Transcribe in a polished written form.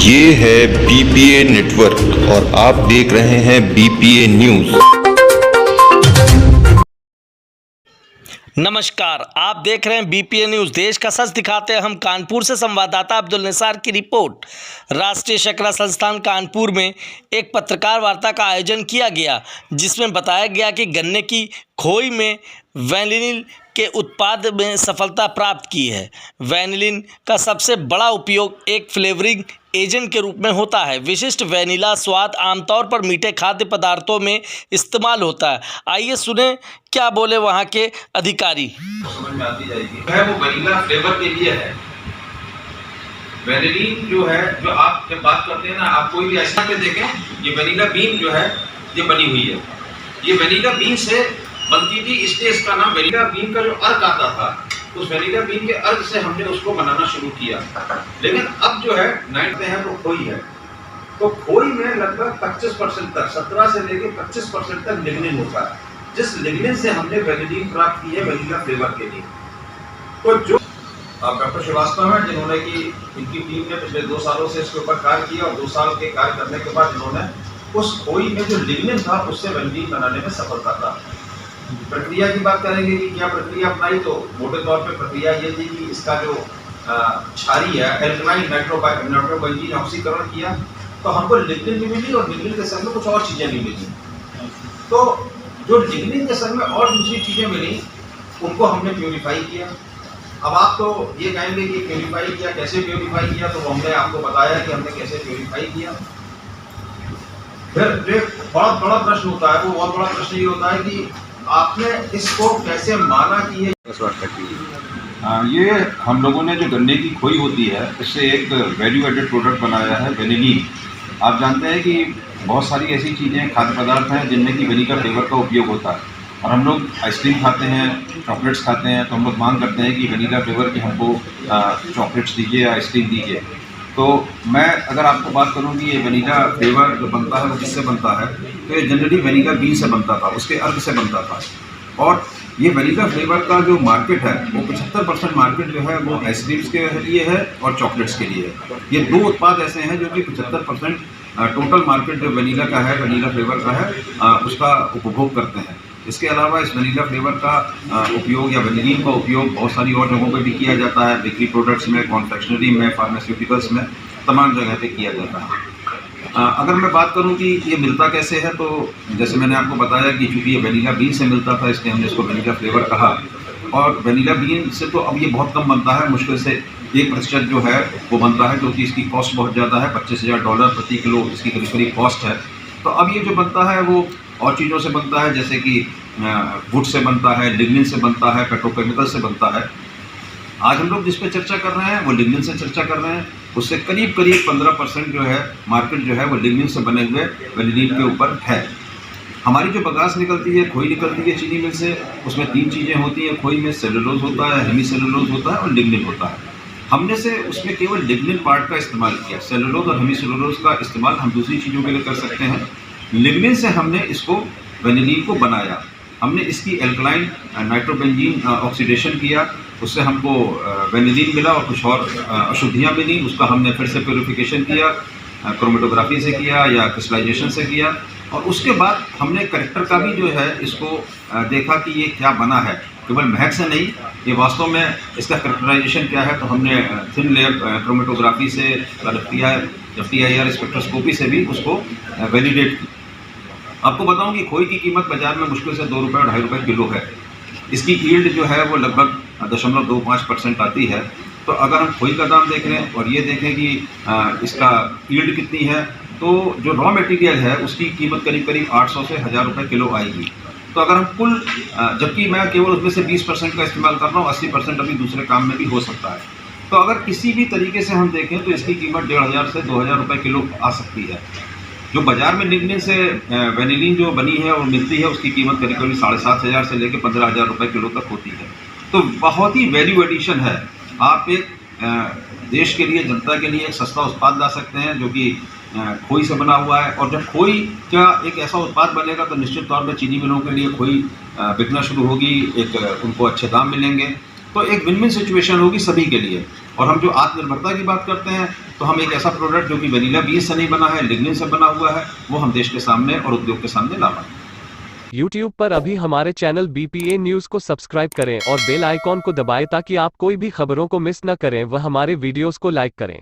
ये है BPA network और आप देख रहे हैं बीपीए न्यूज। नमस्कार, आप देख रहे हैं बीपीए न्यूज़। देश का सच दिखाते हैं हम। कानपुर से संवाददाता अब्दुल निसार की रिपोर्ट। राष्ट्रीय शर्करा संस्थान कानपुर में एक पत्रकार वार्ता का आयोजन किया गया, जिसमें बताया गया कि गन्ने की खोई में वैनिलिन के उत्पाद में सफलता प्राप्त की है। वैनिलिन का सबसे बड़ा उपयोग एक फ्लेवरिंग एजेंट के रूप में होता है। विशिष्ट वैनिला स्वाद आमतौर पर मीठे खाद्य पदार्थों में इस्तेमाल होता है। आइए सुने क्या बोले वहाँ के अधिकारी। समझ में आती जाएगी है वो वैनिला फ्लेवर के लिए है। वैनिलीन जो है, जो आप जब बात करते हैं ना, आप कोई भी ऐसा पे देखें, ये वैनिला बीन जो है ये बनी हुई है। ये वैनिला बीन से बनती थी, इसलिए इसका नाम वैनिला बीन का जो अर्क आता था, उस वैनिला बीन के अर्क से हमने उसको बनाना शुरू किया। लेकिन अब जो है 90 है वो खोई है, तो खोई में लगभग 25% तक, 17 से लेकर 25% तक लिग्निन होता है, जिस लिग्निन से हमने वैनिलीन प्राप्त की है वैनिला फ्लेवर के लिए। तो जो डॉक्टर श्रीवास्तव हैं, जिन्होंने कि इनकी टीम ने पिछले 2 सालों से इसके ऊपर कार्य किया और 2 साल के कार्य करने के बाद इन्होंने उस खोई में जो लिग्निन था उससे वैनिलीन बनाने में सफलता प्राप्त। प्रक्रिया की बात करेंगे कि क्या प्रक्रिया अपनाई, तो मोटे तौर पे प्रक्रिया ये थी कि इसका जो क्षारी है एल्कलाइन नाइट्रोबेंजीन ऑक्सीकरण किया, तो हमको लिग्निन भी मिली और लिग्निन के संग में कुछ और चीज़ें भी मिली। तो जो लिग्निन के संग में और दूसरी चीज़ें मिली उनको हमने प्योरीफाई किया। अब आप तो ये कहेंगे कि प्योरीफाई किया, कैसे प्योरीफाई किया, तो हमने आपको बताया कि हमने कैसे प्योरीफाई किया। फिर जो बहुत बड़ा प्रश्न होता है, वो बहुत बड़ा प्रश्न ये होता है कि आपने इसको कैसे माना कि ये हम लोगों ने जो गन्ने की खोई होती है इससे एक वैल्यू एडेड प्रोडक्ट बनाया है वैनिलीन। आप जानते हैं कि बहुत सारी ऐसी चीज़ें, खाद्य पदार्थ हैं जिनमें कि वैनिला फ्लेवर का उपयोग होता है, और हम लोग आइसक्रीम खाते हैं, चॉकलेट्स खाते हैं, तो हम लोग मांग करते हैं कि वैनिला फ्लेवर की हमको चॉकलेट्स दीजिए, आइसक्रीम दीजिए। तो मैं अगर आपको बात करूं कि ये वैनिला फ्लेवर जो बनता है वो किससे बनता है, तो ये जनरली वैनिला बीन से बनता था, उसके अर्क से बनता था। और ये वैनिला फ्लेवर का जो मार्केट है वो 75% मार्केट जो है वो आइसक्रीम्स के लिए है और चॉकलेट्स के लिए है। ये 2 उत्पाद ऐसे हैं जो कि 75% टोटल मार्केट जो वैनिला का है, वैनिला फ्लेवर का है, उसका उपभोग करते हैं। इसके अलावा इस वैनिला फ्लेवर का उपयोग या वैनिलीन का उपयोग बहुत सारी और जगहों पे भी किया जाता है। बेकरी प्रोडक्ट्स में, कॉन्फेक्शनरी में, फार्मास्यूटिकल्स में, तमाम जगह पे किया जाता है। अगर मैं बात करूं कि ये मिलता कैसे है, तो जैसे मैंने आपको बताया कि चूँकि ये वैनिला बीन से मिलता था, इसलिए हमने इसको वैनिला फ्लेवर कहा। और वैनिला बीन से तो अब ये बहुत कम बनता है, मुश्किल से 1% जो है वो बनता है, क्योंकि इसकी कॉस्ट बहुत ज़्यादा है। $25,000 प्रति किलो इसकी करीब कॉस्ट है। तो अब ये जो बनता है वो और चीज़ों से बनता है, जैसे कि वुड से बनता है, लिग्निन से बनता है, पेट्रोकेमिकल से बनता है। आज हम लोग जिस पे चर्चा कर रहे हैं वो लिग्निन से चर्चा कर रहे हैं। उससे करीब 15% जो है मार्केट जो है वो लिग्निन से बने हुए वैनिलीन के ऊपर है। हमारी जो बगास निकलती है, खोई निकलती है चीनी मिल से, उसमें 3 चीज़ें होती हैं। खोई में सेलुलोज होता है, हेमी सेलुलोज होता है और लिग्निन होता है। हमने से उसमें केवल लिग्निन पार्ट का इस्तेमाल किया। सेलुलोज और हेमी सेलुलोज का इस्तेमाल हम दूसरी चीज़ों के लिए कर सकते हैं। लिग्निन से हमने इसको वैनिलीन को बनाया। हमने इसकी एल्कलाइन नाइट्रोबेंजीन ऑक्सीडेशन किया, उससे हमको वैनिलीन मिला और कुछ और अशुद्धियाँ मिली। उसका हमने फिर से प्योरीफिकेशन किया, क्रोमेटोग्राफी से किया या क्रिस्टलाइजेशन से किया, और उसके बाद हमने करेक्टर का भी जो है इसको देखा कि ये क्या बना है। केवल महक से नहीं, ये वास्तव में इसका करेक्टराइजेशन क्या है, तो हमने थिन लेयर क्रोमेटोग्राफी से, FTIR स्पेक्ट्रोस्कोपी से भी उसको वैलिडेट की। आपको बताऊं कि खोई की कीमत बाजार में मुश्किल से ₹2 और ₹2.5 किलो है। इसकी यील्ड जो है वो लगभग 0.25% आती है। तो अगर हम खोई का दाम देख लें और ये देखें कि इसका यील्ड कितनी है, तो जो रॉ मटेरियल है उसकी कीमत करीब 800 से ₹1000 किलो आएगी। तो अगर हम कुल, जबकि मैं केवल उसमें से 20% का इस्तेमाल कर रहा हूँ, 80% अभी दूसरे काम में भी हो सकता है। तो अगर किसी भी तरीके से हम देखें तो इसकी कीमत ₹1500 से ₹2000 किलो आ सकती है। जो बाजार में लिग्निन से वैनिलीन जो बनी है और मिलती है, उसकी कीमत करीब 7500 से लेकर ₹15000 किलो तक होती है। तो बहुत ही वैल्यू एडिशन है। आप एक देश के लिए, जनता के लिए एक सस्ता उत्पाद ला सकते हैं जो कि खोई से बना हुआ है। और जब खोई का एक ऐसा उत्पाद बनेगा तो निश्चित तौर पर चीनी मिलों के लिए खोई बिकना शुरू होगी, उनको अच्छे दाम मिलेंगे, तो एक विन विन सिचुएशन होगी सभी के लिए। और हम जो आत्मनिर्भरता की बात करते हैं तो हम एक ऐसा प्रोडक्ट जो कि वेनिला बीन से नहीं बना है, लिग्निन से बना हुआ है, वो हम देश के सामने और उद्योग के सामने ला पाएंगे। YouTube पर अभी हमारे चैनल BPA न्यूज़ को सब्सक्राइब करें और बेल आइकॉन को दबाएं ताकि आप कोई भी खबरों को मिस न करें व हमारे वीडियोस को लाइक करें।